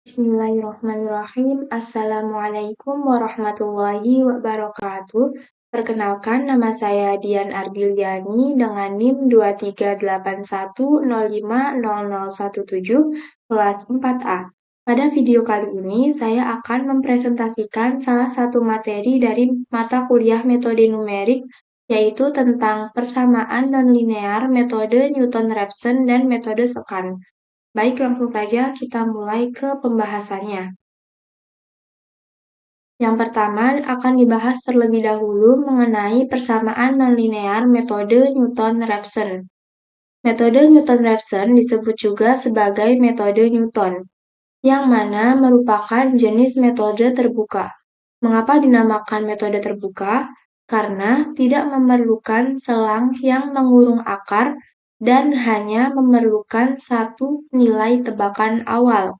Bismillahirrahmanirrahim. Assalamualaikum warahmatullahi wabarakatuh. Perkenalkan, nama saya Dian Ardilyani dengan NIM 2381050017 kelas 4A. Pada video kali ini, saya akan mempresentasikan salah satu materi dari mata kuliah metode numerik, yaitu tentang persamaan nonlinear, metode Newton-Raphson, dan metode sekan. Baik, langsung saja kita mulai ke pembahasannya. Yang pertama akan dibahas terlebih dahulu mengenai persamaan nonlinear metode Newton-Raphson. Metode Newton-Raphson disebut juga sebagai metode Newton, yang mana merupakan jenis metode terbuka. Mengapa dinamakan metode terbuka? Karena tidak memerlukan selang yang mengurung akar dan hanya memerlukan satu nilai tebakan awal.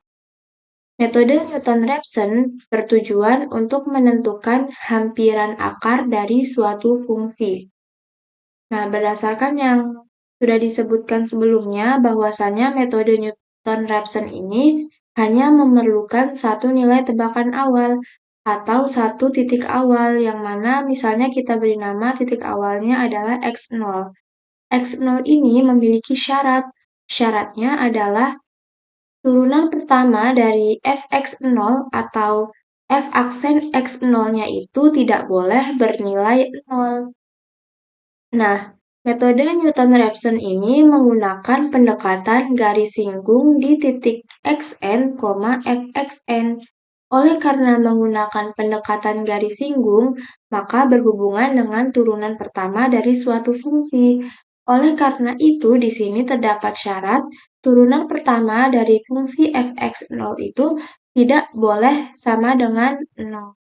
Metode Newton-Raphson bertujuan untuk menentukan hampiran akar dari suatu fungsi. Nah, berdasarkan yang sudah disebutkan sebelumnya, bahwasannya metode Newton-Raphson ini hanya memerlukan satu nilai tebakan awal atau satu titik awal, yang mana misalnya kita beri nama titik awalnya adalah x0. X0 ini memiliki syarat. Syaratnya adalah turunan pertama dari fx0 atau f aksen x0-nya itu tidak boleh bernilai 0. Nah, metode Newton-Raphson ini menggunakan pendekatan garis singgung di titik xn, fxn. Oleh karena menggunakan pendekatan garis singgung, maka berhubungan dengan turunan pertama dari suatu fungsi. Oleh karena itu, di sini terdapat syarat turunan pertama dari fungsi fx0 itu tidak boleh sama dengan 0.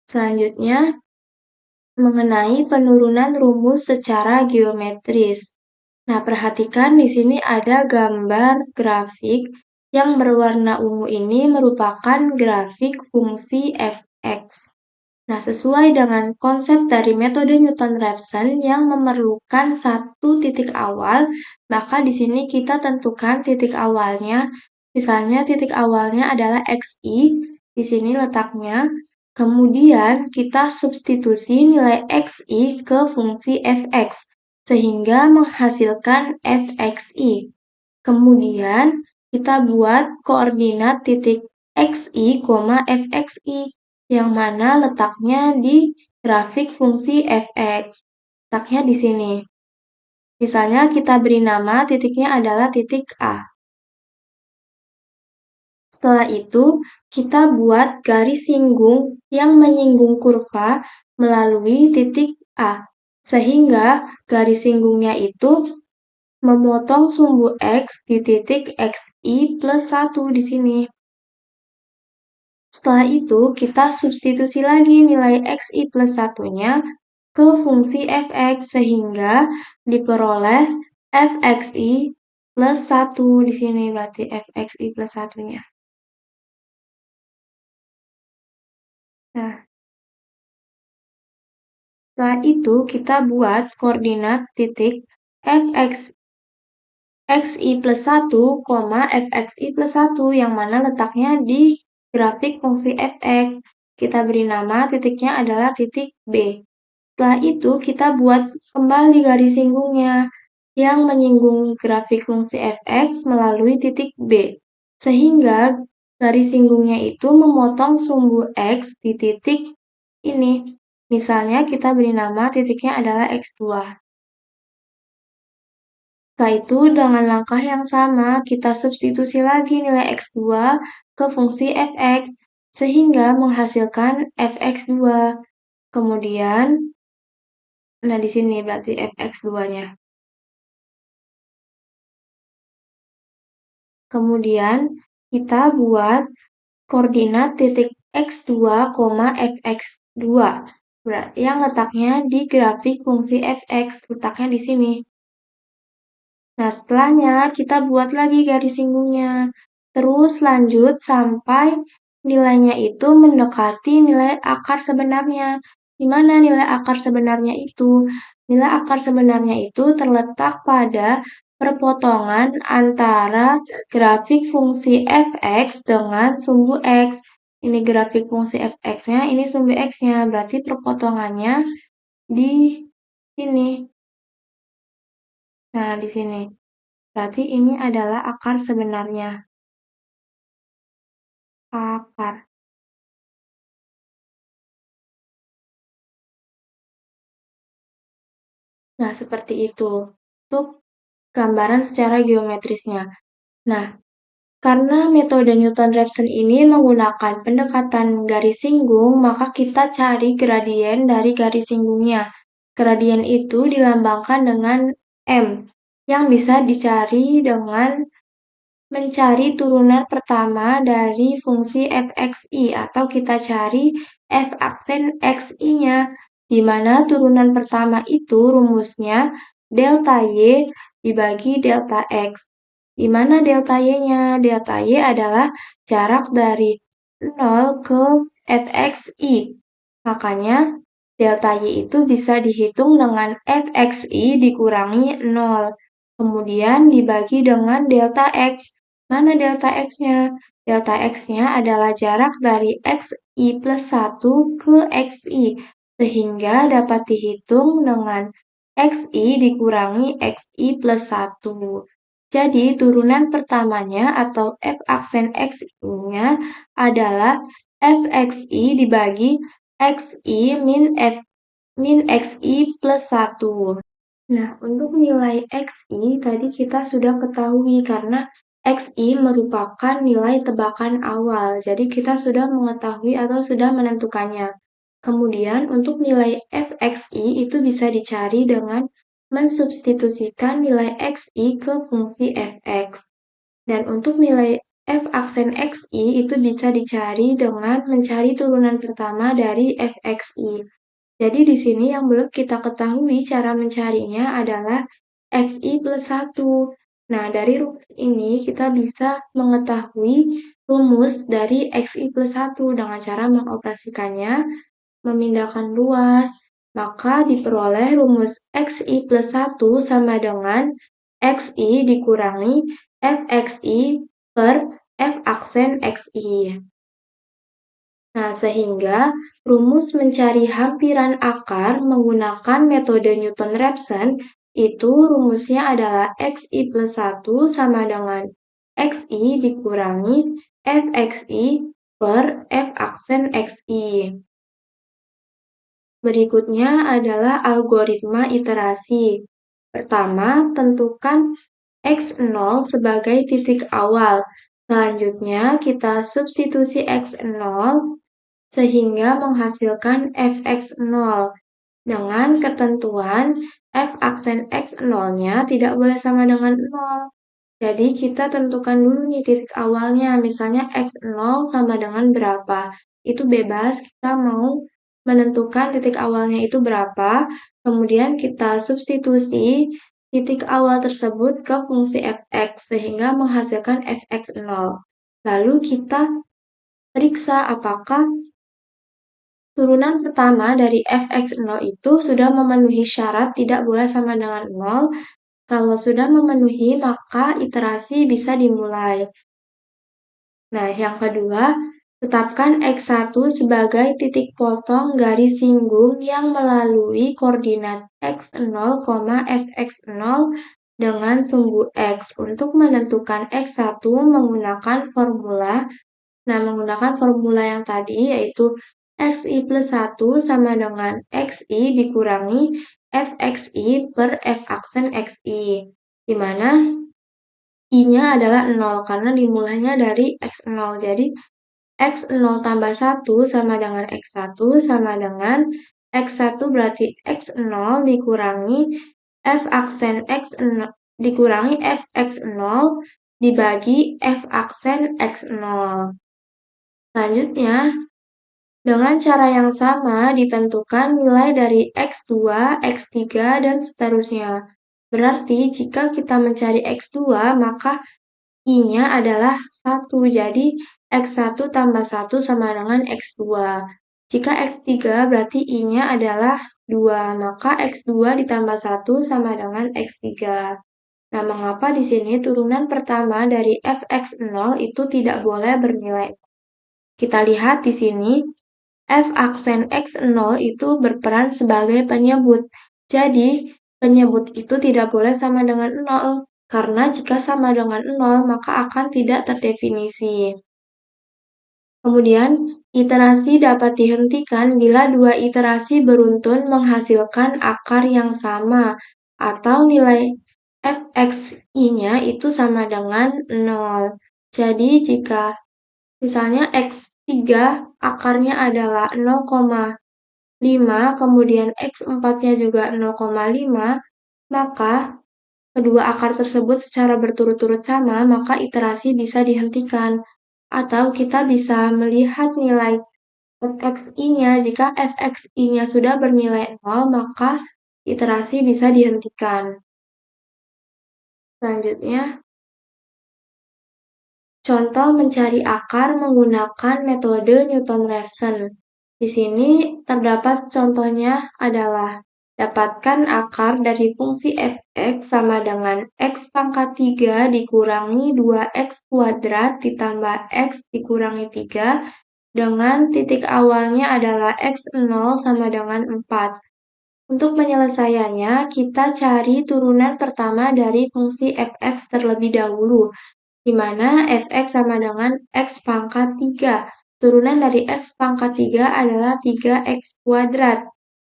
Selanjutnya, mengenai penurunan rumus secara geometris. Nah, perhatikan di sini ada gambar grafik yang berwarna ungu ini merupakan grafik fungsi fx. Nah, sesuai dengan konsep dari metode Newton-Raphson yang memerlukan satu titik awal, maka di sini kita tentukan titik awalnya. Misalnya titik awalnya adalah xi, di sini letaknya. Kemudian kita substitusi nilai xi ke fungsi fx, sehingga menghasilkan fxi. Kemudian kita buat koordinat titik xi, fxi, yang mana letaknya di grafik fungsi fx. Letaknya di sini. Misalnya kita beri nama titiknya adalah titik A. Setelah itu, kita buat garis singgung yang menyinggung kurva melalui titik A, sehingga garis singgungnya itu memotong sumbu X di titik xi plus 1 di sini. Setelah itu, kita substitusi lagi nilai xi plus 1-nya ke fungsi fx, sehingga diperoleh fxi plus 1 di sini, berarti fxi plus 1-nya. Nah, setelah itu kita buat koordinat titik fx xi plus 1, fxi plus 1, yang mana letaknya di grafik fungsi fx. Kita beri nama titiknya adalah titik B. Setelah itu kita buat kembali garis singgungnya yang menyinggung grafik fungsi fx melalui titik B. Sehingga garis singgungnya itu memotong sumbu x di titik ini. Misalnya kita beri nama titiknya adalah x2. Setelah itu, dengan langkah yang sama, kita substitusi lagi nilai x2 ke fungsi fx, sehingga menghasilkan fx2. Kemudian, nah di sini berarti fx2-nya. Kemudian, kita buat koordinat titik x2, fx2, yang letaknya di grafik fungsi fx, letaknya di sini. Nah, setelahnya kita buat lagi garis singgungnya. Terus lanjut sampai nilainya itu mendekati nilai akar sebenarnya. Di mana nilai akar sebenarnya itu? Nilai akar sebenarnya itu terletak pada perpotongan antara grafik fungsi f(x) dengan sumbu x. Ini grafik fungsi f(x)-nya, ini sumbu x-nya. Berarti perpotongannya di sini. Nah, di sini. Berarti ini adalah akar sebenarnya. Akar. Nah, seperti itu. Untuk gambaran secara geometrisnya. Nah, karena metode Newton-Raphson ini menggunakan pendekatan garis singgung, maka kita cari gradien dari garis singgungnya. Gradien itu dilambangkan dengan M, yang bisa dicari dengan mencari turunan pertama dari fungsi f(x_i) atau kita cari f aksen x_i-nya, di mana turunan pertama itu rumusnya delta y dibagi delta x. Di mana delta y-nya? Delta y adalah jarak dari 0 ke f(x_i). Makanya delta y itu bisa dihitung dengan f(x_i) dikurangi 0. Kemudian dibagi dengan delta x. Mana delta x-nya? Delta x-nya adalah jarak dari x_i plus 1 ke x_i, sehingga dapat dihitung dengan x_i dikurangi x_i plus 1. Jadi, turunan pertamanya atau f aksen x_i-nya adalah f(x_i) dibagi x_i min x_i plus 1. Nah, untuk nilai XI tadi kita sudah ketahui karena XI merupakan nilai tebakan awal. Jadi kita sudah mengetahui atau sudah menentukannya. Kemudian untuk nilai fXI itu bisa dicari dengan mensubstitusikan nilai XI ke fungsi fx. Dan untuk nilai f aksen XI itu bisa dicari dengan mencari turunan pertama dari fXI. Jadi di sini yang belum kita ketahui cara mencarinya adalah XI plus 1. Nah, dari rumus ini kita bisa mengetahui rumus dari XI plus 1 dengan cara mengoperasikannya, memindahkan ruas, maka diperoleh rumus XI plus 1 sama dengan XI dikurangi FXI per F aksen XI. Nah, sehingga rumus mencari hampiran akar menggunakan metode Newton-Raphson itu rumusnya adalah XI plus 1 sama dengan XI dikurangi FXI per F aksen XI. Berikutnya adalah algoritma iterasi. Pertama, tentukan x0 sebagai titik awal. Selanjutnya, kita substitusi x0 sehingga menghasilkan fx0 dengan ketentuan f aksen x0-nya tidak boleh sama dengan 0. Jadi kita tentukan dulu nih titik awalnya, misalnya x0 sama dengan berapa. Itu bebas, kita mau menentukan titik awalnya itu berapa, kemudian kita substitusi titik awal tersebut ke fungsi fx sehingga menghasilkan fx0. Lalu kita periksa apakah turunan pertama dari fx0 itu sudah memenuhi syarat tidak boleh sama dengan 0. Kalau sudah memenuhi, maka iterasi bisa dimulai. Nah, yang kedua, tetapkan x1 sebagai titik potong garis singgung yang melalui koordinat x0, fx0 dengan sumbu x. Untuk menentukan x1 menggunakan formula. Nah, menggunakan formula yang tadi yaitu xi plus 1 sama dengan xi dikurangi fxi per f aksen xi, di mana i-nya adalah 0 karena dimulainya dari x0. Jadi, x0 tambah 1 sama dengan x1 sama dengan x1 berarti x0 dikurangi f aksen x0 dikurangi fx0 dibagi f aksen x0. Selanjutnya, dengan cara yang sama ditentukan nilai dari x2, x3, dan seterusnya. Berarti jika kita mencari x2, maka i-nya adalah 1. Jadi x1 tambah 1 sama dengan x2. Jika x3 berarti i-nya adalah 2. Maka x2 ditambah 1 sama dengan x3. Nah, mengapa di sini turunan pertama dari fx0 itu tidak boleh bernilai? Kita lihat di sini, f aksen x0 itu berperan sebagai penyebut. Jadi, penyebut itu tidak boleh sama dengan 0, karena jika sama dengan 0, maka akan tidak terdefinisi. Kemudian, iterasi dapat dihentikan bila dua iterasi beruntun menghasilkan akar yang sama, atau nilai fxi-nya itu sama dengan 0. Jadi, jika misalnya x3 akarnya adalah 0,5, kemudian x4-nya juga 0,5, maka kedua akar tersebut secara berturut-turut sama, maka iterasi bisa dihentikan. Atau kita bisa melihat nilai fxi-nya. Jika fxi-nya sudah bernilai 0, maka iterasi bisa dihentikan. Selanjutnya, contoh mencari akar menggunakan metode Newton-Raphson. Di sini terdapat contohnya adalah dapatkan akar dari fungsi fx sama dengan x pangkat 3 dikurangi 2x kuadrat ditambah x dikurangi 3 dengan titik awalnya adalah x0 sama dengan 4. Untuk penyelesaiannya, kita cari turunan pertama dari fungsi fx terlebih dahulu, di mana fx sama dengan x pangkat 3. Turunan dari x pangkat 3 adalah 3x kuadrat.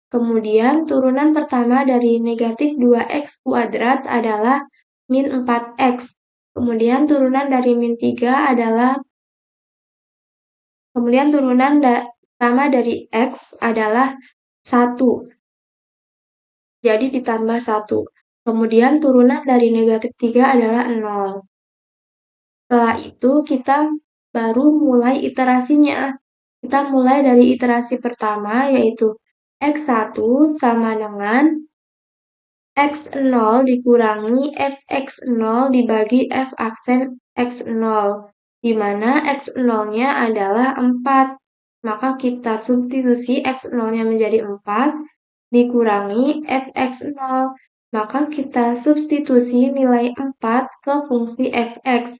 Kemudian turunan pertama dari negatif 2x kuadrat adalah min 4x. Kemudian turunan dari min 3 adalah pertama dari x adalah 1. Jadi ditambah 1. Kemudian turunan dari negatif 3 adalah 0. Setelah itu kita baru mulai iterasinya. Kita mulai dari iterasi pertama yaitu x1 sama dengan x0 dikurangi fx0 dibagi f aksen x0, di mana x0-nya adalah 4. Maka kita substitusi x0-nya menjadi 4, dikurangi fx0. Maka kita substitusi nilai 4 ke fungsi fx,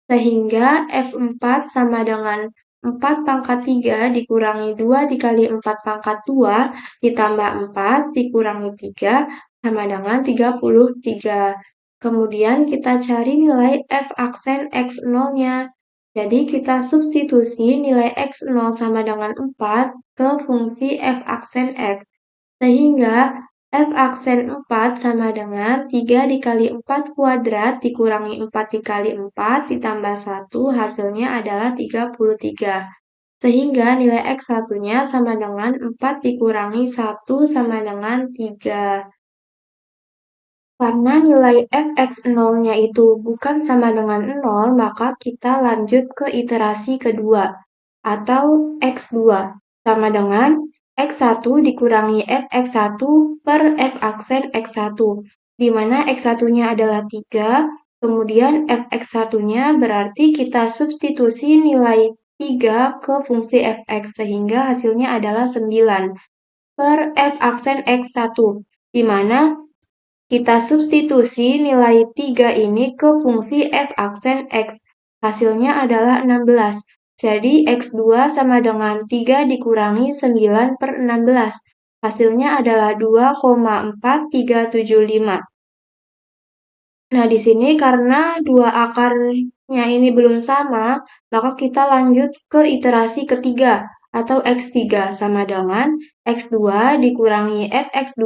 sehingga f4 sama dengan 4 pangkat 3 dikurangi 2 dikali 4 pangkat 2 ditambah 4 dikurangi 3 sama dengan 33. Kemudian kita cari nilai f aksen x0-nya. Jadi kita substitusi nilai x0 sama dengan 4 ke fungsi f aksen x. Sehingga f aksen 4 sama dengan 3 dikali 4 kuadrat dikurangi 4 dikali 4 ditambah 1 hasilnya adalah 33. Sehingga nilai x1-nya sama dengan 4 dikurangi 1 sama dengan 3. Karena nilai fx0-nya itu bukan sama dengan 0, maka kita lanjut ke iterasi kedua, atau x2, sama dengan x1 dikurangi fx1 per f aksen x1, di mana x1-nya adalah 3, kemudian fx1-nya berarti kita substitusi nilai 3 ke fungsi fx, sehingga hasilnya adalah 9 per f aksen x1, di mana kita substitusi nilai 3 ini ke fungsi f aksen x. Hasilnya adalah 16. Jadi x2 sama dengan 3 dikurangi 9 per 16. Hasilnya adalah 2,4375. Nah, di sini karena dua akarnya ini belum sama, maka kita lanjut ke iterasi ketiga, atau x3 sama dengan x2 dikurangi fx2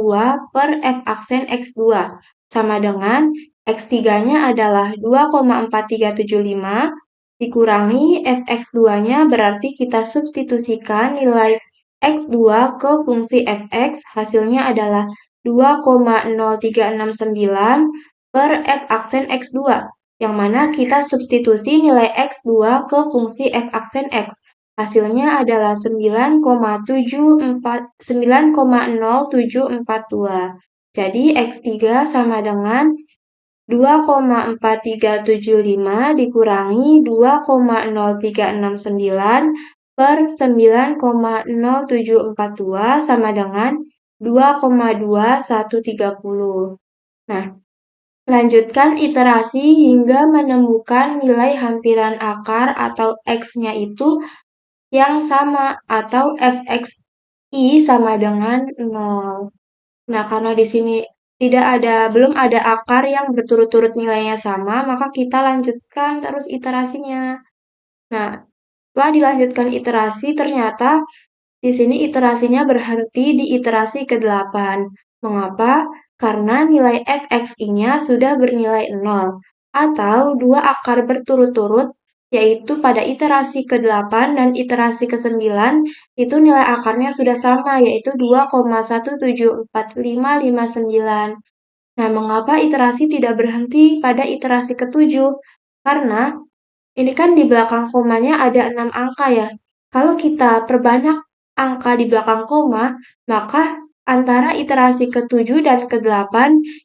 per f aksen x2, sama dengan x3-nya adalah 2,4375, dikurangi fx2-nya berarti kita substitusikan nilai x2 ke fungsi fx, hasilnya adalah 2,0369 per f aksen x2, yang mana kita substitusi nilai x2 ke fungsi f aksen x. Hasilnya adalah 9,0742. Jadi x3 sama dengan 2,4375 dikurangi 2,0369 per 9,0742 sama dengan 2,2130. Nah, Lanjutkan iterasi hingga menemukan nilai hampiran akar atau X-nya itu yang sama atau fxi sama dengan 0. Nah, karena di sini belum ada akar yang berturut-turut nilainya sama, maka kita lanjutkan terus iterasinya. Nah, setelah dilanjutkan iterasi, ternyata di sini iterasinya berhenti di iterasi ke-8. Mengapa? Karena nilai fxi-nya sudah bernilai 0, atau dua akar berturut-turut, yaitu pada iterasi ke-8 dan iterasi ke-9, itu nilai akarnya sudah sama, yaitu 2,1745559. Nah, mengapa iterasi tidak berhenti pada iterasi ke-7? Karena ini kan di belakang komanya ada 6 angka ya. Kalau kita perbanyak angka di belakang koma, maka antara iterasi ke-7 dan ke-8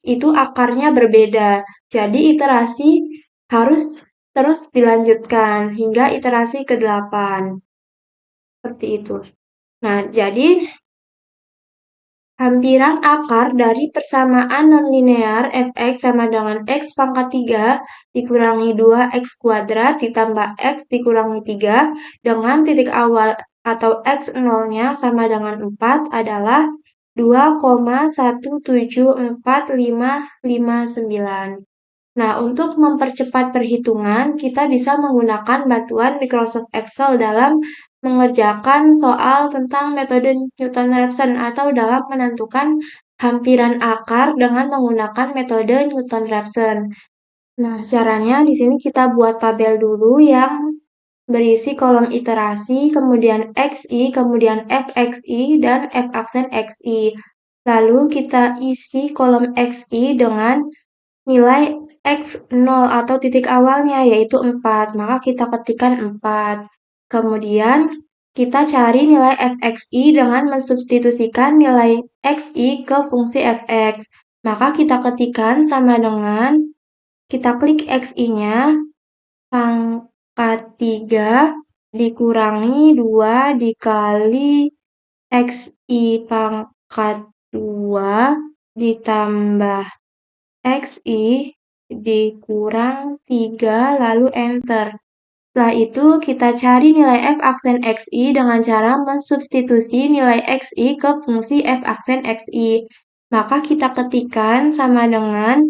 itu akarnya berbeda. Jadi iterasi harus terus dilanjutkan hingga iterasi ke-8. Seperti itu. Nah, jadi hampiran akar dari persamaan nonlinear fx sama dengan x pangkat 3 dikurangi 2x kuadrat ditambah x dikurangi 3 dengan titik awal atau x0-nya sama dengan 4 adalah 2,1745559. Nah, untuk mempercepat perhitungan, kita bisa menggunakan bantuan Microsoft Excel dalam mengerjakan soal tentang metode Newton-Raphson atau dalam menentukan hampiran akar dengan menggunakan metode Newton-Raphson. Nah, caranya di sini kita buat tabel dulu yang berisi kolom iterasi, kemudian XI, kemudian FXI, dan F aksen XI. Lalu kita isi kolom XI dengan nilai X0 atau titik awalnya yaitu 4, maka kita ketikkan 4. Kemudian kita cari nilai fxi dengan mensubstitusikan nilai xi ke fungsi fx. Maka kita ketikkan sama dengan, kita klik xi-nya, pangkat 3 dikurangi 2 dikali xi pangkat 2 ditambah xi dikurang 3 lalu enter. Setelah itu kita cari nilai f aksen xi dengan cara mensubstitusi nilai xi ke fungsi f aksen xi. Maka kita ketikkan sama dengan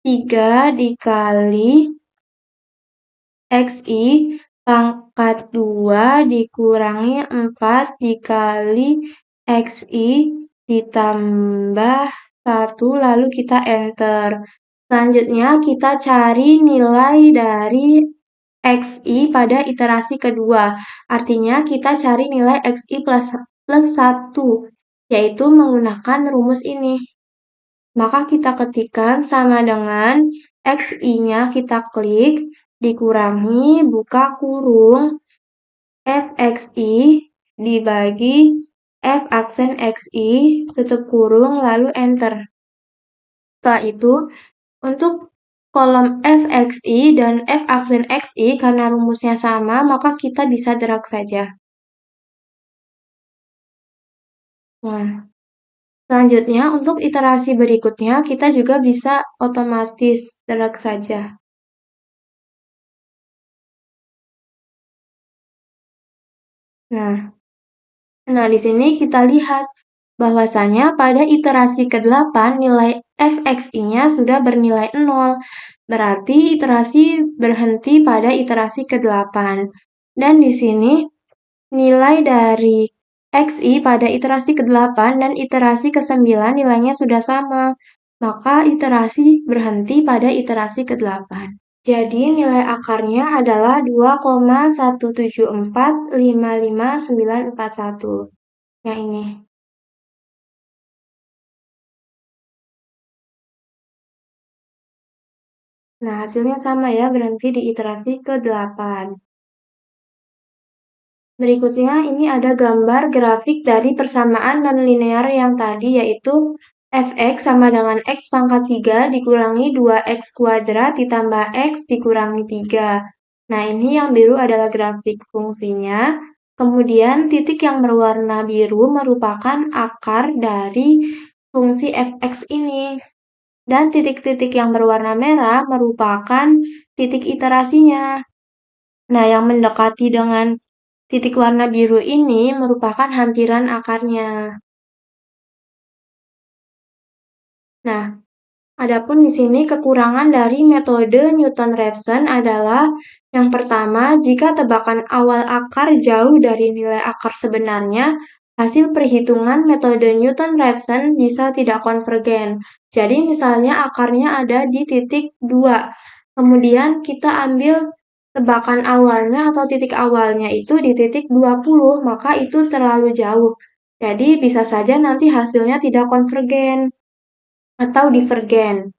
3 dikali xi pangkat 2 dikurangi 4 dikali xi ditambah 1 lalu kita enter. Selanjutnya kita cari nilai dari xi pada iterasi kedua. Artinya kita cari nilai xi plus 1, yaitu menggunakan rumus ini. Maka kita ketikkan sama dengan xi-nya kita klik, dikurangi, buka kurung, fxi dibagi f aksen xi, tutup kurung, lalu enter. Setelah itu, untuk kolom fxi dan f aksen xi, karena rumusnya sama, maka kita bisa drag saja. Nah, selanjutnya untuk iterasi berikutnya, kita juga bisa otomatis drag saja. Nah, di sini kita lihat bahwasanya pada iterasi ke-8 nilai fxi-nya sudah bernilai 0. Berarti iterasi berhenti pada iterasi ke-8. Dan di sini nilai dari xi pada iterasi ke-8 dan iterasi ke-9 nilainya sudah sama. Maka iterasi berhenti pada iterasi ke-8. Jadi nilai akarnya adalah 2,174555941. Yang ini. Nah, hasilnya sama ya, berhenti di iterasi ke-8. Berikutnya, ini ada gambar grafik dari persamaan nonlinear yang tadi, yaitu fx sama dengan x pangkat 3 dikurangi 2x kuadrat ditambah x dikurangi 3. Nah, ini yang biru adalah grafik fungsinya. Kemudian, titik yang berwarna biru merupakan akar dari fungsi fx ini. Dan titik-titik yang berwarna merah merupakan titik iterasinya. Nah, yang mendekati dengan titik warna biru ini merupakan hampiran akarnya. Nah, adapun di sini kekurangan dari metode Newton-Raphson adalah yang pertama, jika tebakan awal akar jauh dari nilai akar sebenarnya, hasil perhitungan metode Newton-Raphson bisa tidak konvergen. Jadi misalnya akarnya ada di titik 2, kemudian kita ambil tebakan awalnya atau titik awalnya itu di titik 20, maka itu terlalu jauh. Jadi bisa saja nanti hasilnya tidak konvergen atau divergen.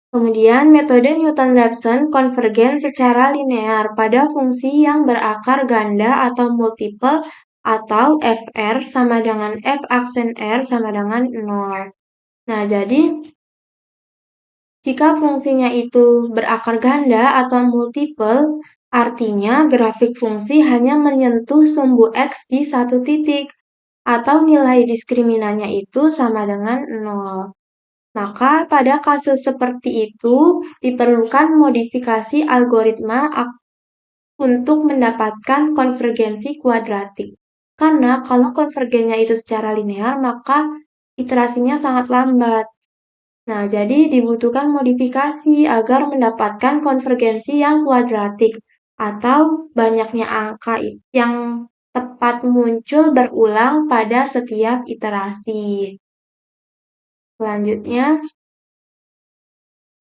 Kemudian, metode Newton-Raphson konvergen secara linear pada fungsi yang berakar ganda atau multiple atau Fr sama dengan F aksen R sama dengan 0. Nah, jadi jika fungsinya itu berakar ganda atau multiple, artinya grafik fungsi hanya menyentuh sumbu X di satu titik, atau nilai diskriminannya itu sama dengan 0. Maka pada kasus seperti itu diperlukan modifikasi algoritma untuk mendapatkan konvergensi kuadratik. Karena kalau konvergennya itu secara linear, maka iterasinya sangat lambat. Nah, jadi dibutuhkan modifikasi agar mendapatkan konvergensi yang kuadratik atau banyaknya angka yang tepat muncul berulang pada setiap iterasi. Selanjutnya,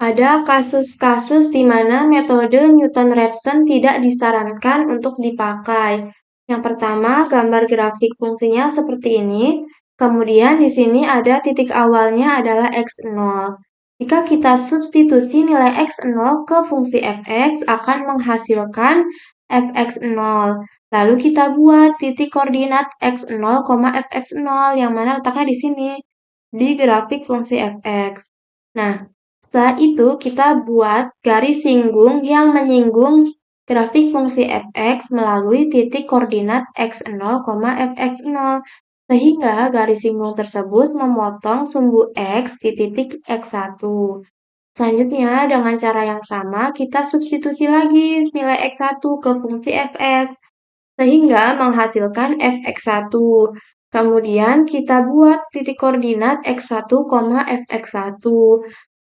ada kasus-kasus di mana metode Newton-Raphson tidak disarankan untuk dipakai. Yang pertama, gambar grafik fungsinya seperti ini. Kemudian di sini ada titik awalnya adalah x0. Jika kita substitusi nilai x0 ke fungsi fx akan menghasilkan fx0. Lalu kita buat titik koordinat x0, fx0 yang mana letaknya di sini di grafik fungsi fx. Nah, setelah itu, kita buat garis singgung yang menyinggung grafik fungsi fx melalui titik koordinat x0, fx0, sehingga garis singgung tersebut memotong sumbu x di titik x1. Selanjutnya, dengan cara yang sama, kita substitusi lagi nilai x1 ke fungsi fx, sehingga menghasilkan fx1. Kemudian kita buat titik koordinat x1, fx1.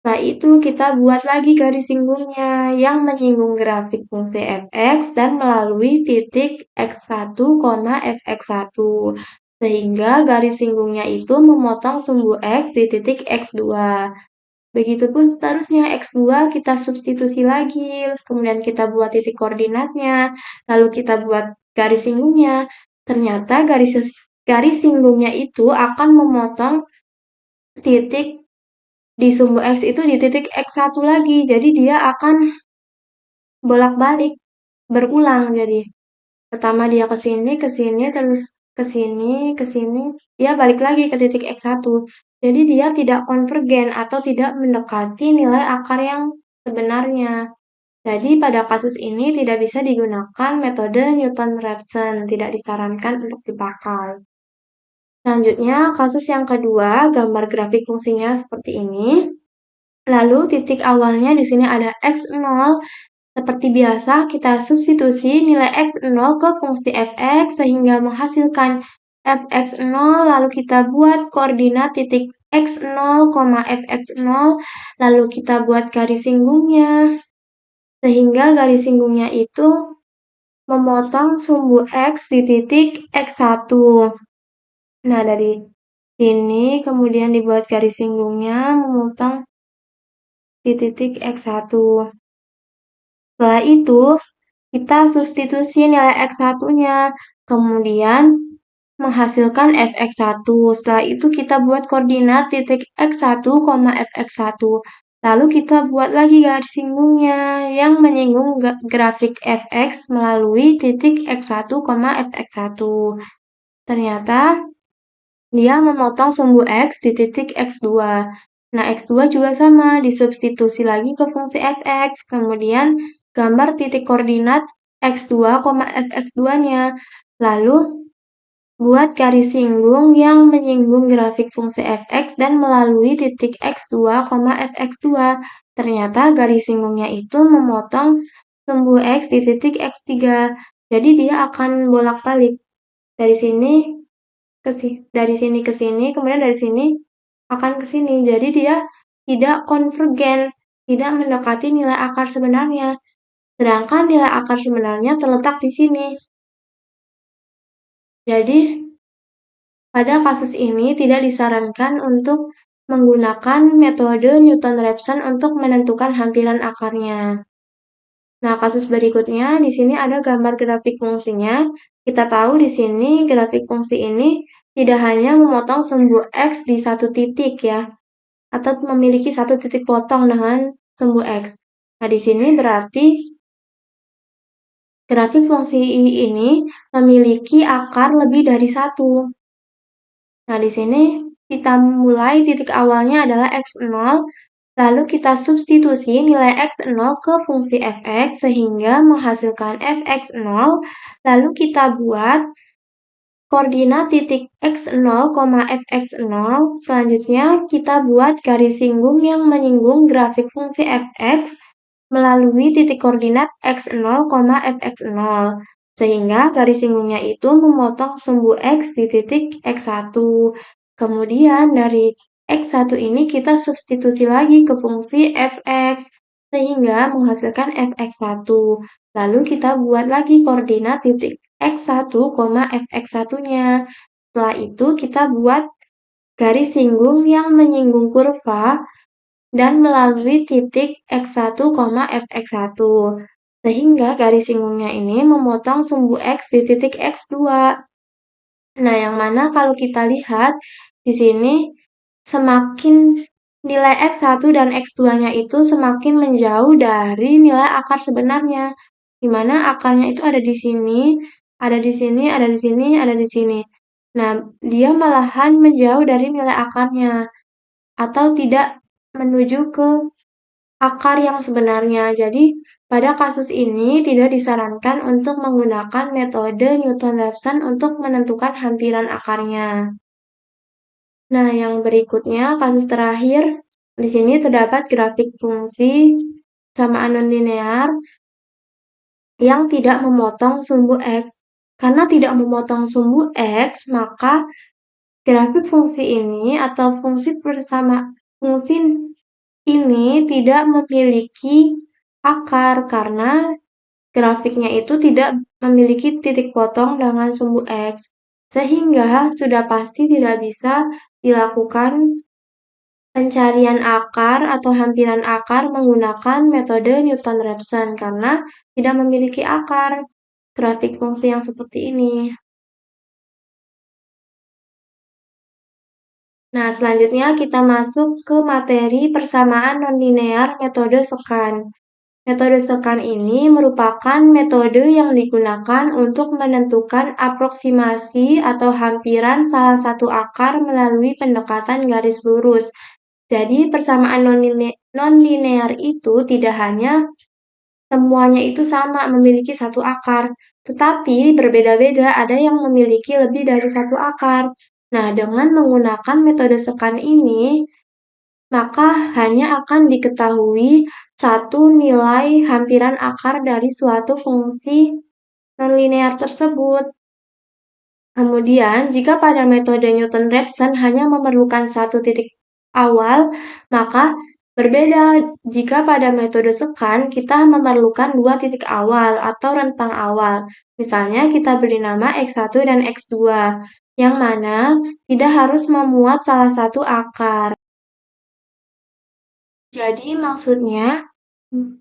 Setelah itu kita buat lagi garis singgungnya yang menyinggung grafik fungsi fx dan melalui titik x1, fx1. Sehingga garis singgungnya itu memotong sumbu x di titik x2. Begitupun seterusnya x2 kita substitusi lagi, kemudian kita buat titik koordinatnya, lalu kita buat garis singgungnya. Ternyata garis singgungnya itu akan memotong titik di sumbu X itu di titik X1 lagi. Jadi dia akan bolak-balik, berulang jadi. Pertama dia ke sini, terus ke sini, dia balik lagi ke titik X1. Jadi dia tidak konvergen atau tidak mendekati nilai akar yang sebenarnya. Jadi pada kasus ini tidak bisa digunakan metode Newton-Raphson, tidak disarankan untuk dipakai. Selanjutnya, kasus yang kedua, gambar grafik fungsinya seperti ini. Lalu titik awalnya di sini ada x0. Seperti biasa, kita substitusi nilai x0 ke fungsi fx sehingga menghasilkan fx0, lalu kita buat koordinat titik x0, fx0, lalu kita buat garis singgungnya, sehingga garis singgungnya itu memotong sumbu x di titik x1. Nah, dari sini kemudian dibuat garis singgungnya memotong di titik x1. Setelah itu, kita substitusi nilai x1-nya, kemudian menghasilkan fx1. Setelah itu kita buat koordinat titik x1, fx1. Lalu kita buat lagi garis singgungnya yang menyinggung grafik fx melalui titik x1, fx1. Ternyata dia memotong sumbu x di titik x2. Nah, x2 juga sama, disubstitusi lagi ke fungsi fx, kemudian gambar titik koordinat x2, fx2-nya. Lalu, buat garis singgung yang menyinggung grafik fungsi f(x) dan melalui titik x2, fx2. Ternyata garis singgungnya itu memotong sumbu x di titik x3. Jadi dia akan bolak-balik dari sini ke sini, kemudian dari sini akan ke sini. Jadi dia tidak konvergen, tidak mendekati nilai akar sebenarnya. Sedangkan nilai akar sebenarnya terletak di sini. Jadi, pada kasus ini tidak disarankan untuk menggunakan metode Newton-Raphson untuk menentukan hampiran akarnya. Nah, kasus berikutnya di sini ada gambar grafik fungsinya. Kita tahu di sini grafik fungsi ini tidak hanya memotong sumbu x di satu titik ya, atau memiliki satu titik potong dengan sumbu x. Nah, di sini berarti grafik fungsi ini memiliki akar lebih dari satu. Nah, di sini kita mulai titik awalnya adalah x0, lalu kita substitusi nilai x0 ke fungsi f(x) sehingga menghasilkan fx0, lalu kita buat koordinat titik x0, fx0. Selanjutnya kita buat garis singgung yang menyinggung grafik fungsi fx melalui titik koordinat x0, fx0. Sehingga garis singgungnya itu memotong sumbu x di titik x1. Kemudian dari x1 ini kita substitusi lagi ke fungsi fx sehingga menghasilkan fx1. Lalu kita buat lagi koordinat titik x1, fx1-nya. Setelah itu kita buat garis singgung yang menyinggung kurva dan melalui titik x1, fx1. Sehingga garis singgungnya ini memotong sumbu x di titik x2. Nah, yang mana kalau kita lihat di sini semakin nilai x1 dan x2-nya itu semakin menjauh dari nilai akar sebenarnya. Di mana akarnya itu ada di sini, ada di sini, ada di sini, ada di sini. Nah, dia malahan menjauh dari nilai akarnya atau tidak menuju ke akar yang sebenarnya. Jadi, pada kasus ini tidak disarankan untuk menggunakan metode Newton-Raphson untuk menentukan hampiran akarnya. Nah, yang berikutnya, kasus terakhir, di sini terdapat grafik fungsi persamaan nonlinear yang tidak memotong sumbu x. Karena tidak memotong sumbu x, maka grafik fungsi ini atau fungsi ini tidak memiliki akar karena grafiknya itu tidak memiliki titik potong dengan sumbu x, sehingga sudah pasti tidak bisa dilakukan pencarian akar atau hampiran akar menggunakan metode Newton-Raphson karena tidak memiliki akar grafik fungsi yang seperti ini. Nah, selanjutnya kita masuk ke materi persamaan nonlinear metode sekan. Metode sekan ini merupakan metode yang digunakan untuk menentukan aproksimasi atau hampiran salah satu akar melalui pendekatan garis lurus. Jadi, persamaan nonlinear itu tidak hanya semuanya itu sama memiliki satu akar, tetapi berbeda-beda ada yang memiliki lebih dari satu akar. Nah, dengan menggunakan metode sekan ini, maka hanya akan diketahui satu nilai hampiran akar dari suatu fungsi nonlinear tersebut. Kemudian, jika pada metode Newton-Raphson hanya memerlukan satu titik awal, maka berbeda jika pada metode sekan kita memerlukan dua titik awal atau rentang awal. Misalnya kita beri nama x1 dan x2, yang mana tidak harus memuat salah satu akar. Jadi maksudnya,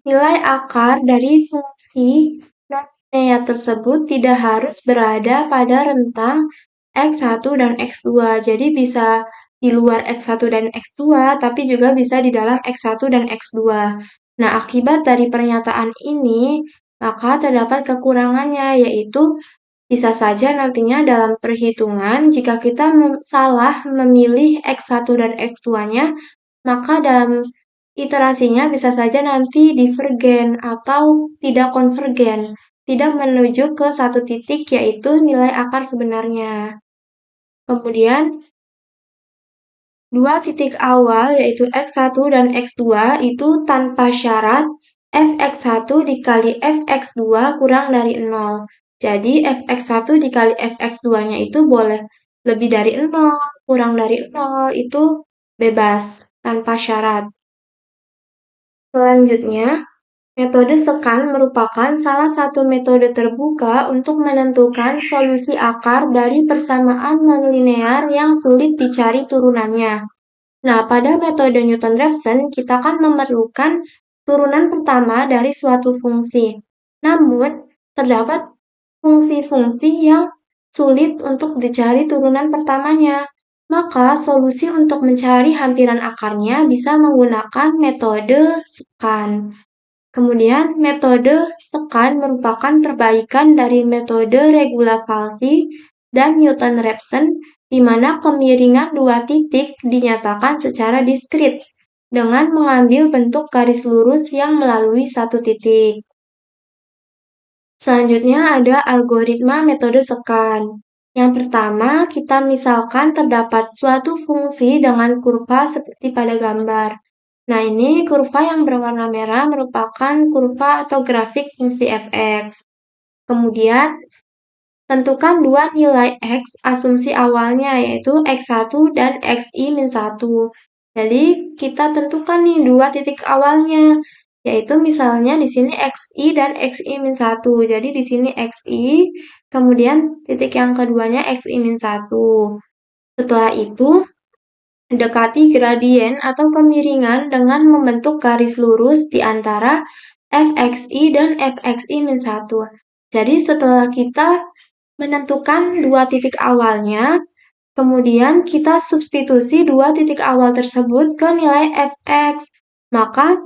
nilai akar dari fungsi nonlinear tersebut tidak harus berada pada rentang x1 dan x2. Jadi bisa di luar x1 dan x2, tapi juga bisa di dalam x1 dan x2. Nah, akibat dari pernyataan ini, maka terdapat kekurangannya, yaitu bisa saja nantinya dalam perhitungan, jika kita salah memilih x1 dan x2-nya, maka dalam iterasinya bisa saja nanti divergen atau tidak konvergen, tidak menuju ke satu titik yaitu nilai akar sebenarnya. Kemudian, dua titik awal yaitu X1 dan X2 itu tanpa syarat fx1 dikali fx2 kurang dari 0. Jadi fx1 dikali fx2-nya itu boleh lebih dari 0, kurang dari 0, itu bebas, tanpa syarat. Selanjutnya, metode sekan merupakan salah satu metode terbuka untuk menentukan solusi akar dari persamaan nonlinear yang sulit dicari turunannya. Nah, pada metode Newton-Raphson, kita kan memerlukan turunan pertama dari suatu fungsi. Namun, terdapat fungsi-fungsi yang sulit untuk dicari turunan pertamanya. Maka, solusi untuk mencari hampiran akarnya bisa menggunakan metode sekan. Kemudian, metode sekan merupakan perbaikan dari metode regula-Falsi dan Newton-Raphson, di mana kemiringan dua titik dinyatakan secara diskrit dengan mengambil bentuk garis lurus yang melalui satu titik. Selanjutnya ada algoritma metode sekan. Yang pertama, kita misalkan terdapat suatu fungsi dengan kurva seperti pada gambar. Nah, ini kurva yang berwarna merah merupakan kurva atau grafik fungsi fx. Kemudian, tentukan dua nilai x asumsi awalnya yaitu x1 dan xi-1. Jadi, kita tentukan nih dua titik awalnya, yaitu misalnya di sini xi dan xi-1. Jadi, di sini xi, kemudian titik yang keduanya xi-1. Setelah itu, dekati gradien atau kemiringan dengan membentuk garis lurus di antara fxi dan fxi-1. Jadi setelah kita menentukan dua titik awalnya, kemudian kita substitusi dua titik awal tersebut ke nilai fx. Maka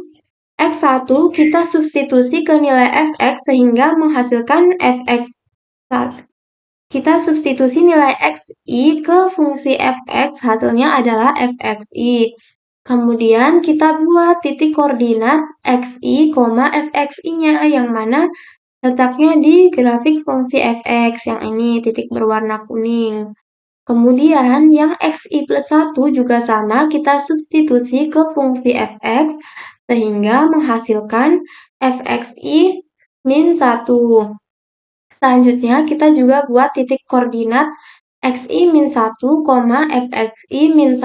x1 kita substitusi ke nilai fx sehingga menghasilkan fx. Kita substitusi nilai xi ke fungsi fx, hasilnya adalah fxi. Kemudian kita buat titik koordinat xi, fxi-nya, yang mana letaknya di grafik fungsi fx, yang ini titik berwarna kuning. Kemudian yang xi plus 1 juga sama, kita substitusi ke fungsi fx, sehingga menghasilkan fxi min 1. Selanjutnya, kita juga buat titik koordinat xi-1, fxi-1.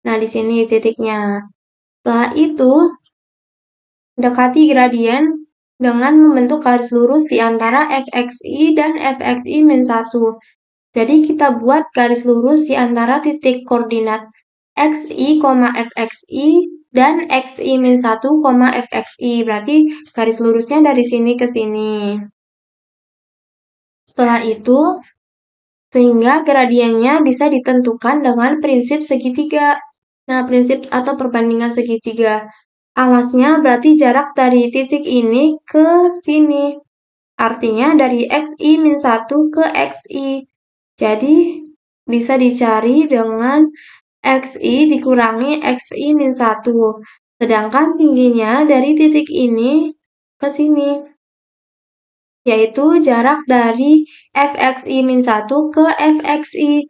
Nah, di sini titiknya. Setelah itu, dekati gradien dengan membentuk garis lurus di antara fxi dan fxi-1. Jadi, kita buat garis lurus di antara titik koordinat xi, fxi, dan xi-1, fxi. Berarti garis lurusnya dari sini ke sini. Setelah itu, sehingga gradiennya bisa ditentukan dengan prinsip segitiga. Nah, prinsip atau perbandingan segitiga. Alasnya berarti jarak dari titik ini ke sini. Artinya dari xi-1 ke xi. Jadi, bisa dicari dengan xi dikurangi xi-1. Sedangkan tingginya dari titik ini ke sini, yaitu jarak dari fxi-1 ke fxi.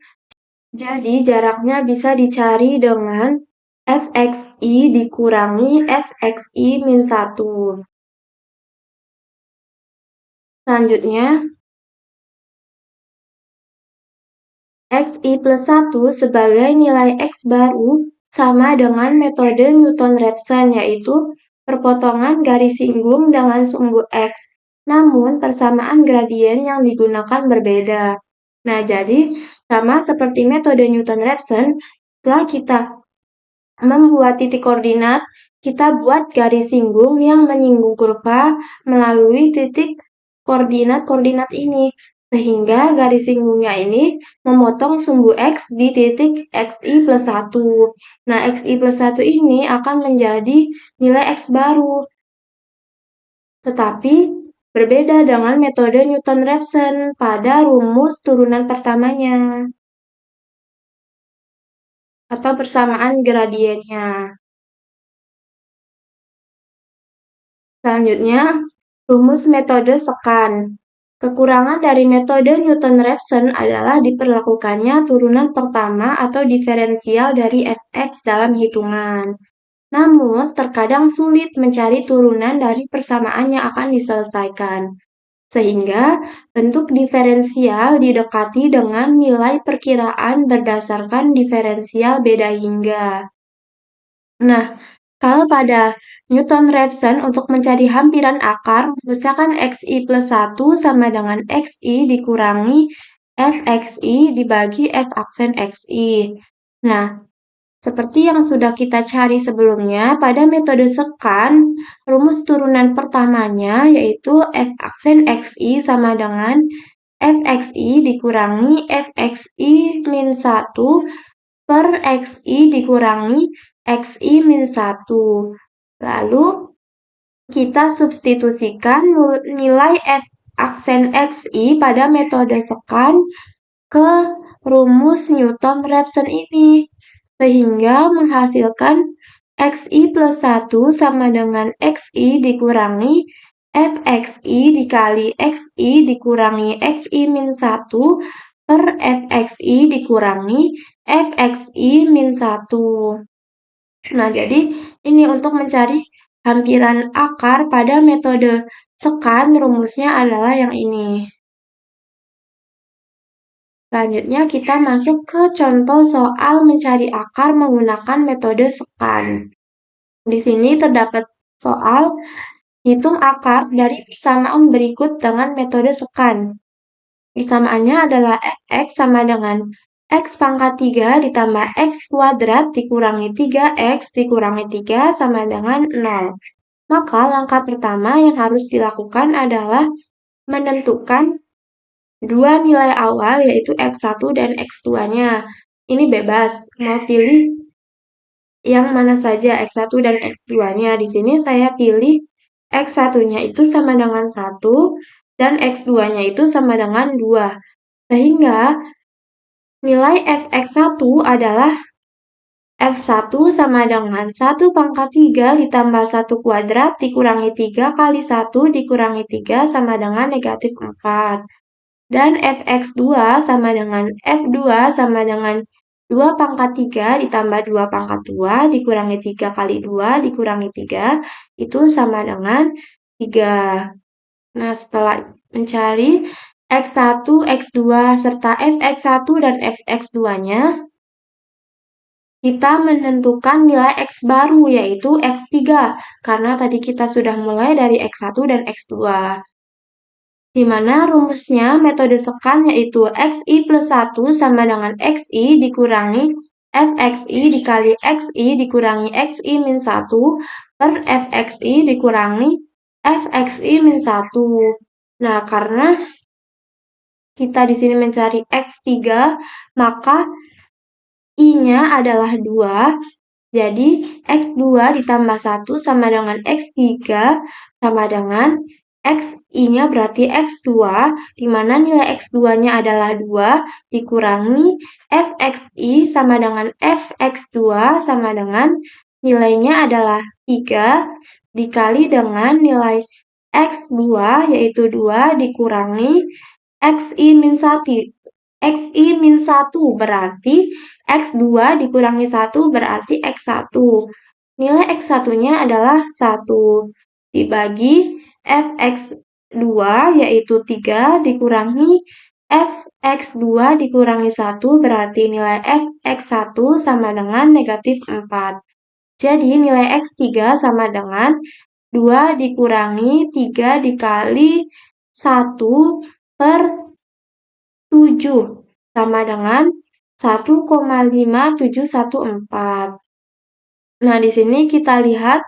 Jadi, jaraknya bisa dicari dengan fxi dikurangi fxi-1. Selanjutnya, xi plus 1 sebagai nilai x baru sama dengan metode Newton-Raphson, yaitu perpotongan garis singgung dengan sumbu x. Namun, persamaan gradien yang digunakan berbeda. Nah, jadi sama seperti metode Newton-Raphson, setelah kita membuat titik koordinat, kita buat garis singgung yang menyinggung kurva melalui titik koordinat-koordinat ini. Sehingga garis singgungnya ini memotong sumbu x di titik xi plus 1. Nah, xi plus 1 ini akan menjadi nilai x baru. Tetapi berbeda dengan metode Newton-Raphson pada rumus turunan pertamanya atau persamaan gradiennya. Selanjutnya, rumus metode sekan. Kekurangan dari metode Newton-Raphson adalah diperlakukannya turunan pertama atau diferensial dari fx dalam hitungan. Namun, terkadang sulit mencari turunan dari persamaan yang akan diselesaikan, sehingga bentuk diferensial didekati dengan nilai perkiraan berdasarkan diferensial beda hingga. Nah, kalau pada Newton-Raphson untuk mencari hampiran akar, misalkan xi plus 1 sama dengan xi dikurangi fxi dibagi f aksen xi. Nah, seperti yang sudah kita cari sebelumnya, pada metode sekan, rumus turunan pertamanya yaitu f aksen xi sama dengan fxi dikurangi fxi min 1 per xi dikurangi xi min 1. Lalu, kita substitusikan nilai f aksen xi pada metode sekan ke rumus Newton-Raphson ini, sehingga menghasilkan xi plus 1 sama dengan xi dikurangi fxi dikali xi dikurangi xi min 1 per fxi dikurangi fxi min 1. Nah, jadi ini untuk mencari hampiran akar pada metode sekan, rumusnya adalah yang ini. Selanjutnya kita masuk ke contoh soal mencari akar menggunakan metode sekan. Di sini terdapat soal hitung akar dari persamaan berikut dengan metode sekan. Persamaannya adalah fx sama dengan x pangkat 3 ditambah x kuadrat dikurangi 3x dikurangi 3 sama dengan 0. Maka langkah pertama yang harus dilakukan adalah menentukan dua nilai awal yaitu x1 dan x2-nya. Ini bebas, mau pilih yang mana saja x1 dan x2-nya. Di sini saya pilih x1-nya itu sama dengan 1 dan x2-nya itu sama dengan 2. Sehingga nilai fx1 adalah f1 sama dengan 1 pangkat 3 ditambah 1 kuadrat dikurangi 3 kali 1 dikurangi 3 sama dengan negatif 4. Dan fx2 sama dengan f2 sama dengan 2 pangkat 3 ditambah 2 pangkat 2 dikurangi 3 kali 2 dikurangi 3 itu sama dengan 3. Nah, setelah mencari x1, x2, serta fx1 dan fx2-nya, kita menentukan nilai x baru yaitu x3 karena tadi kita sudah mulai dari x1 dan x2. Di mana rumusnya metode sekan yaitu xi plus 1 sama dengan xi dikurangi fxi dikali xi dikurangi xi min 1 per fxi dikurangi fxi min 1. Nah, karena kita di sini mencari x3, maka I-nya adalah 2, jadi x2 ditambah 1 sama dengan x3 sama dengan xi-nya berarti x2, di mana nilai x2-nya adalah 2, dikurangi fxi sama dengan fx2 sama dengan nilainya adalah 3, dikali dengan nilai x2 yaitu 2 dikurangi xi min 1. xi min 1 berarti x2 dikurangi 1 berarti x1. Nilai x1-nya adalah 1. Dibagi fx2 yaitu 3 dikurangi fx2 dikurangi 1 berarti nilai fx1 sama dengan negatif 4. Jadi nilai x3 sama dengan 2 dikurangi 3 dikali 1 per 7 sama dengan 1,5714. Nah, di sini kita lihat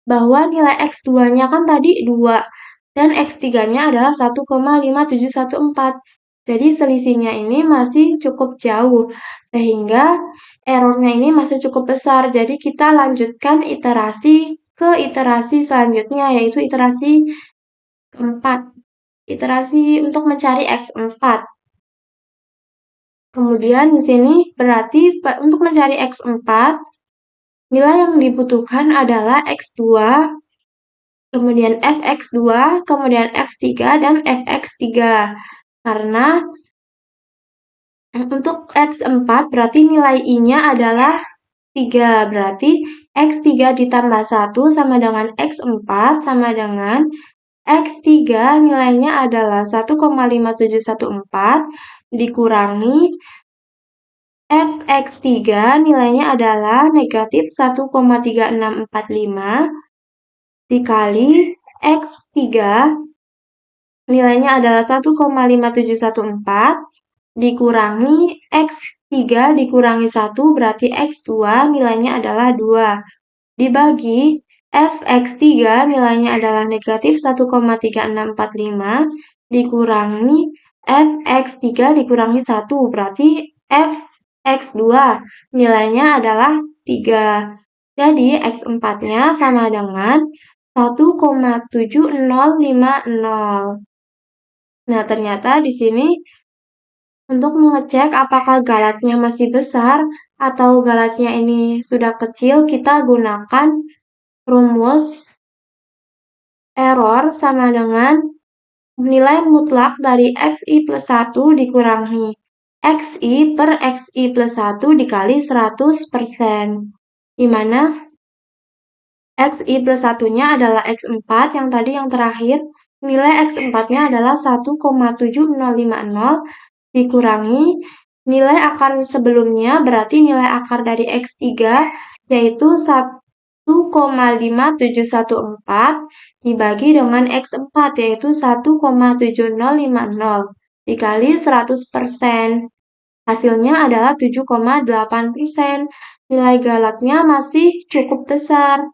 bahwa nilai x2-nya kan tadi 2 dan x3-nya adalah 1,5714. Jadi selisihnya ini masih cukup jauh sehingga errornya ini masih cukup besar. Jadi kita lanjutkan iterasi ke iterasi selanjutnya yaitu iterasi keempat. Iterasi untuk mencari x4. Kemudian di sini berarti untuk mencari x4, nilai yang dibutuhkan adalah x2 kemudian fx2, kemudian x3, dan fx3. Karena untuk x4 berarti nilai I-nya adalah 3. Berarti x3 ditambah 1 sama dengan x4 sama dengan x3 nilainya adalah 1,5714 dikurangi fx3 nilainya adalah negatif 1,3645 dikali x3 nilainya adalah 1,5714 dikurangi x3 dikurangi 1 berarti x2 nilainya adalah 2. Dibagi fx3 nilainya adalah negatif 1,3645 dikurangi fx3 dikurangi 1 berarti fx2 nilainya adalah 3. Jadi x4-nya sama dengan 1,7050. Nah, ternyata di sini untuk mengecek apakah galatnya masih besar atau galatnya ini sudah kecil, kita gunakan rumus error sama dengan nilai mutlak dari xi plus 1 dikurangi xi per xi plus 1 dikali 100%. Di mana xi plus 1-nya adalah x4 yang tadi yang terakhir. Nilai x4-nya adalah 1,7050 dikurangi nilai akar sebelumnya, berarti nilai akar dari x3 yaitu 1,5714 dibagi dengan x4 yaitu 1,7050 dikali 100%. Hasilnya adalah 7,8%. Nilai galatnya masih cukup besar.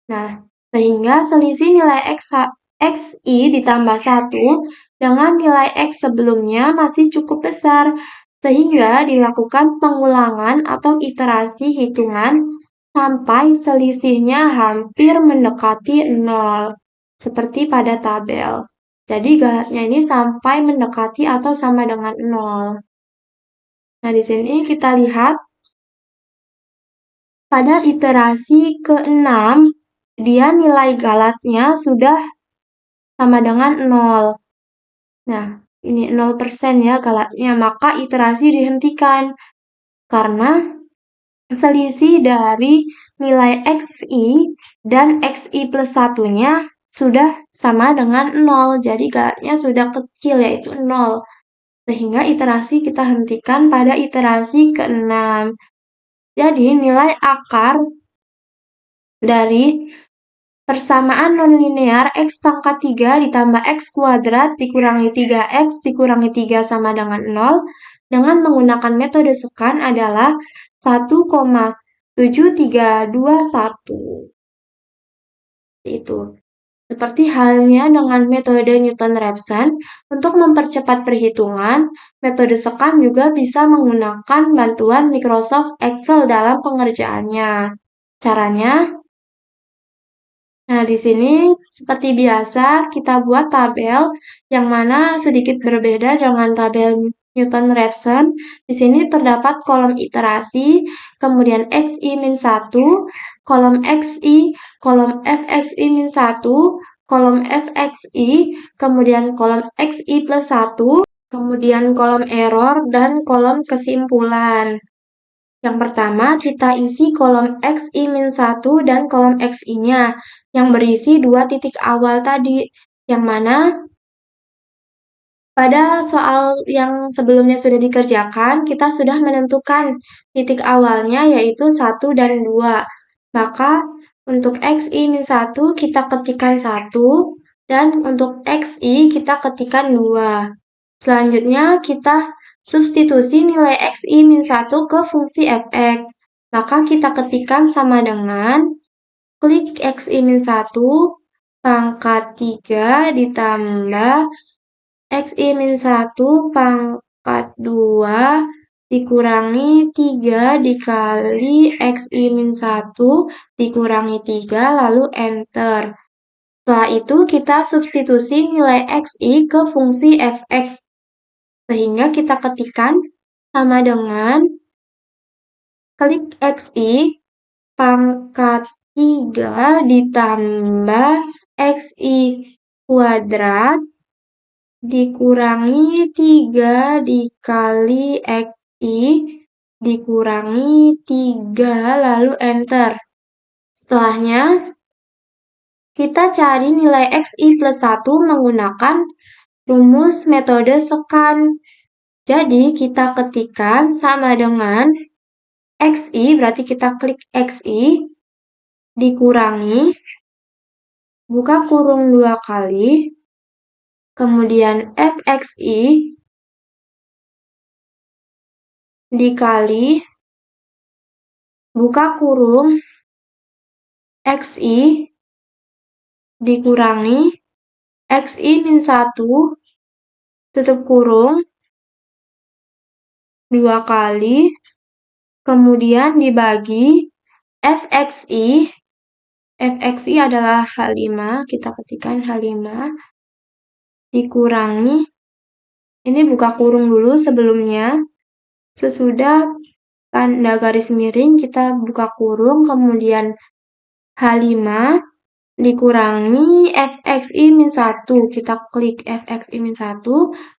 Nah, sehingga selisih nilai xi ditambah 1 dengan nilai x sebelumnya masih cukup besar, sehingga dilakukan pengulangan atau iterasi hitungan sampai selisihnya hampir mendekati 0, seperti pada tabel. Jadi galatnya ini sampai mendekati atau sama dengan 0. Nah, di sini kita lihat pada iterasi ke-6, dia nilai galatnya sudah sama dengan 0. Nah, ini 0% ya galatnya, maka iterasi dihentikan. Karena selisih dari nilai xi dan xi plus 1-nya sudah sama dengan 0. Jadi galatnya sudah kecil yaitu 0. Sehingga iterasi kita hentikan pada iterasi ke-6. Jadi nilai akar dari persamaan nonlinear x pangkat 3 ditambah x kuadrat dikurangi 3x dikurangi 3 sama dengan 0 dengan menggunakan metode sekan adalah 1,7321. Itu. Seperti halnya dengan metode Newton-Raphson, untuk mempercepat perhitungan, metode sekan juga bisa menggunakan bantuan Microsoft Excel dalam pengerjaannya. Caranya, nah, di sini seperti biasa kita buat tabel yang mana sedikit berbeda dengan tabel Newton-Raphson. Di sini terdapat kolom iterasi, kemudian xi-1, kolom xi, kolom fxi-1, kolom fxi, kemudian kolom xi plus 1, kemudian kolom error, dan kolom kesimpulan. Yang pertama, kita isi kolom xi-1 dan kolom xi-nya yang berisi 2 titik awal tadi, yang mana pada soal yang sebelumnya sudah dikerjakan, kita sudah menentukan titik awalnya yaitu 1 dan 2. Maka untuk xi-1 kita ketikkan 1 dan untuk xi kita ketikkan 2. Selanjutnya kita substitusi nilai xi-1 ke fungsi fx. Maka kita ketikkan sama dengan klik xi-1 pangkat 3 ditambah xi-1 pangkat 2 dikurangi 3 dikali xi-1 dikurangi 3 lalu enter. Setelah itu kita substitusi nilai xi ke fungsi fx. Sehingga kita ketikkan sama dengan klik xi pangkat 3 ditambah XI kuadrat dikurangi 3 dikali XI dikurangi 3, lalu enter. Setelahnya, kita cari nilai XI plus 1 menggunakan rumus metode sekan. Jadi, kita ketikkan sama dengan XI, berarti kita klik XI, dikurangi, buka kurung 2 kali, kemudian fxi dikali, buka kurung, xi dikurangi, xi min 1, tutup kurung, 2 kali, kemudian dibagi fxi adalah H5, kita ketikkan H5, dikurangi, ini buka kurung dulu sebelumnya, sesudah tanda garis miring, kita buka kurung, kemudian H5 dikurangi fxi min 1, kita klik fxi min 1,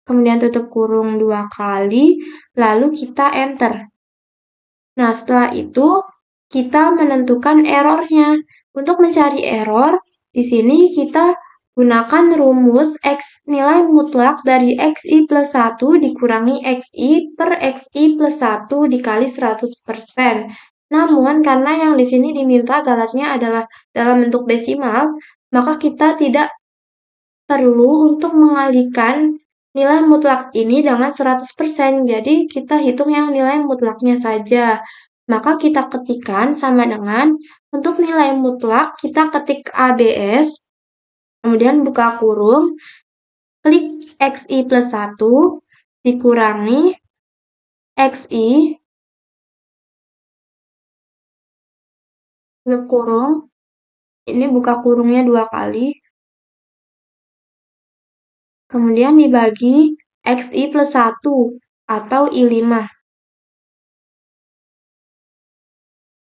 kemudian tutup kurung 2 kali, lalu kita enter. Nah, setelah itu, kita menentukan errornya. Untuk mencari error, di sini kita gunakan rumus nilai mutlak dari xi plus 1 dikurangi xi per xi plus 1 dikali 100%. Namun, karena yang di sini diminta galatnya adalah dalam bentuk desimal, maka kita tidak perlu untuk mengalihkan nilai mutlak ini dengan 100%. Jadi, kita hitung yang nilai mutlaknya saja. Maka kita ketikkan sama dengan, untuk nilai mutlak, kita ketik ABS, kemudian buka kurung, klik XI plus 1, dikurangi XI, tutup kurung, ini buka kurungnya 2 kali, kemudian dibagi XI plus 1 atau I5.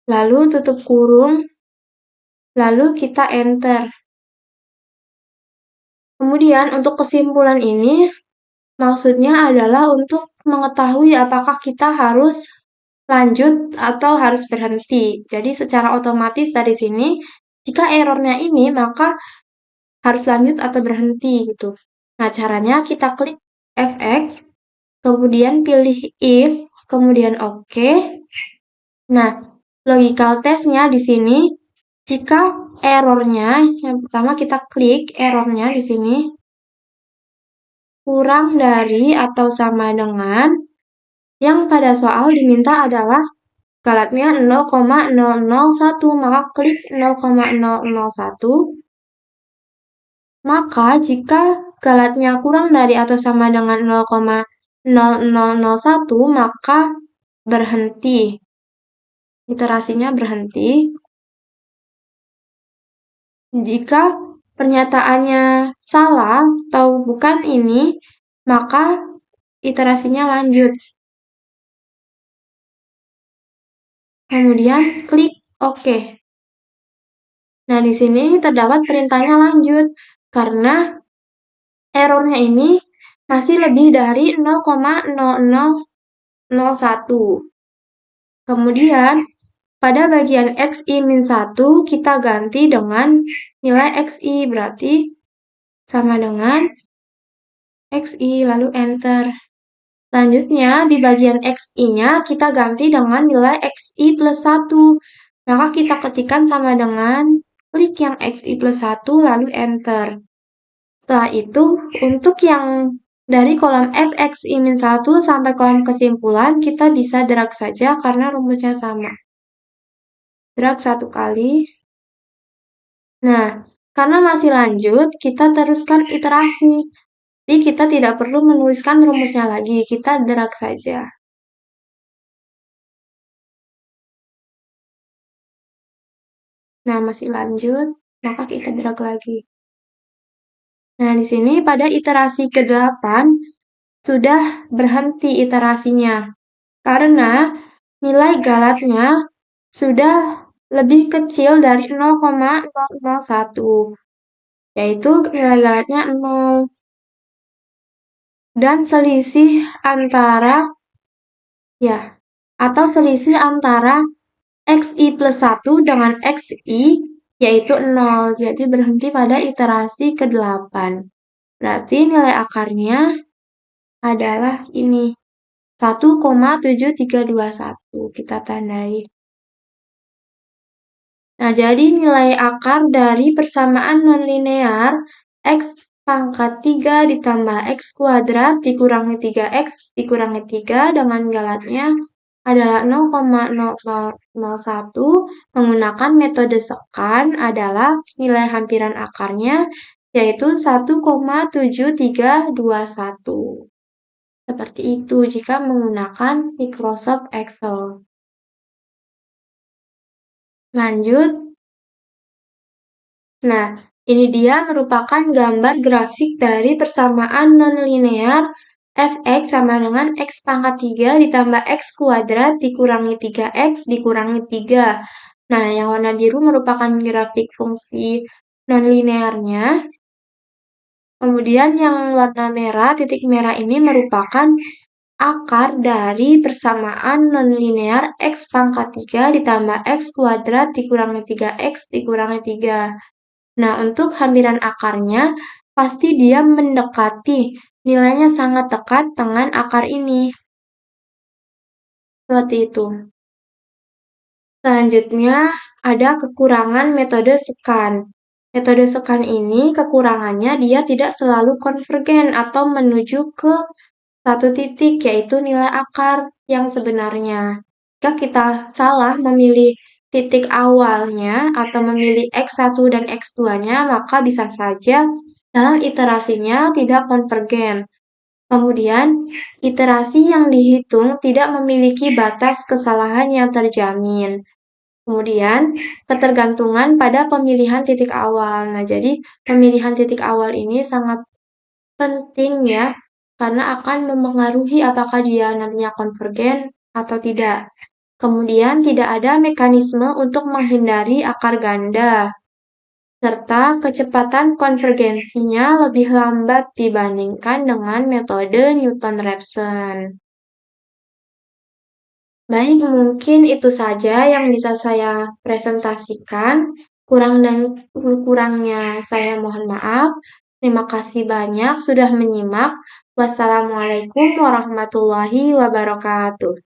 Lalu tutup kurung, lalu kita enter. Kemudian untuk kesimpulan ini, maksudnya adalah untuk mengetahui apakah kita harus lanjut atau harus berhenti. Jadi secara otomatis dari sini, jika errornya ini, maka harus lanjut atau berhenti gitu. Nah, caranya kita klik fx, kemudian pilih if, kemudian OK. Nah, logical test-nya di sini, jika errornya, yang pertama kita klik errornya di sini, kurang dari atau sama dengan, yang pada soal diminta adalah galatnya 0,001, maka klik 0,001. Maka jika galatnya kurang dari atau sama dengan 0,0001, maka berhenti. Iterasinya berhenti. Jika pernyataannya salah atau bukan ini, maka iterasinya lanjut. Kemudian klik OK. Nah, di sini terdapat perintahnya lanjut karena errornya ini masih lebih dari 0,0001. Kemudian pada bagian xi-1 kita ganti dengan nilai xi, berarti sama dengan xi, lalu enter. Selanjutnya, di bagian xi-nya kita ganti dengan nilai xi plus 1. Maka kita ketikkan sama dengan klik yang xi plus 1, lalu enter. Setelah itu, untuk yang dari kolom fxi-1 sampai kolom kesimpulan, kita bisa drag saja karena rumusnya sama. Drag 1 kali. Nah, karena masih lanjut, kita teruskan iterasi. Jadi kita tidak perlu menuliskan rumusnya lagi, kita drag saja. Nah, masih lanjut, maka kita drag lagi. Nah, di sini pada iterasi ke-8 sudah berhenti iterasinya. Karena nilai galatnya sudah lebih kecil dari 0,001. yaitu nilai galatnya 0. Dan selisih antara selisih antara XI plus 1 dengan XI yaitu 0. Jadi berhenti pada iterasi ke-8. Berarti nilai akarnya adalah ini. 1,7321. Kita tandai. Nah, jadi nilai akar dari persamaan nonlinear X pangkat 3 ditambah X kuadrat dikurangi 3X dikurangi 3 dengan galatnya adalah 0,0001 menggunakan metode sekan adalah nilai hampiran akarnya yaitu 1,7321. Seperti itu jika menggunakan Microsoft Excel. Lanjut. Nah, ini dia merupakan gambar grafik dari persamaan nonlinear fx sama dengan x pangkat 3 ditambah x kuadrat dikurangi 3x dikurangi 3. Nah, yang warna biru merupakan grafik fungsi nonlinearnya. Kemudian yang warna merah, titik merah ini merupakan akar dari persamaan nonlinear x pangkat 3 ditambah x kuadrat dikurangi 3x dikurangi 3. Nah, untuk hampiran akarnya, pasti dia mendekati. Nilainya sangat dekat dengan akar ini. Seperti itu. Selanjutnya, ada kekurangan metode sekan. Metode sekan ini, kekurangannya dia tidak selalu konvergen atau menuju ke satu titik, yaitu nilai akar yang sebenarnya. Jika kita salah memilih titik awalnya atau memilih X1 dan X2-nya, maka bisa saja dalam iterasinya tidak konvergen. Kemudian, iterasi yang dihitung tidak memiliki batas kesalahan yang terjamin. Kemudian, ketergantungan pada pemilihan titik awal. Nah, jadi pemilihan titik awal ini sangat penting ya, karena akan memengaruhi apakah dia nantinya konvergen atau tidak. Kemudian tidak ada mekanisme untuk menghindari akar ganda, serta kecepatan konvergensinya lebih lambat dibandingkan dengan metode Newton-Raphson. Baik, mungkin itu saja yang bisa saya presentasikan. Kurangnya saya mohon maaf. Terima kasih banyak sudah menyimak. Wassalamualaikum warahmatullahi wabarakatuh.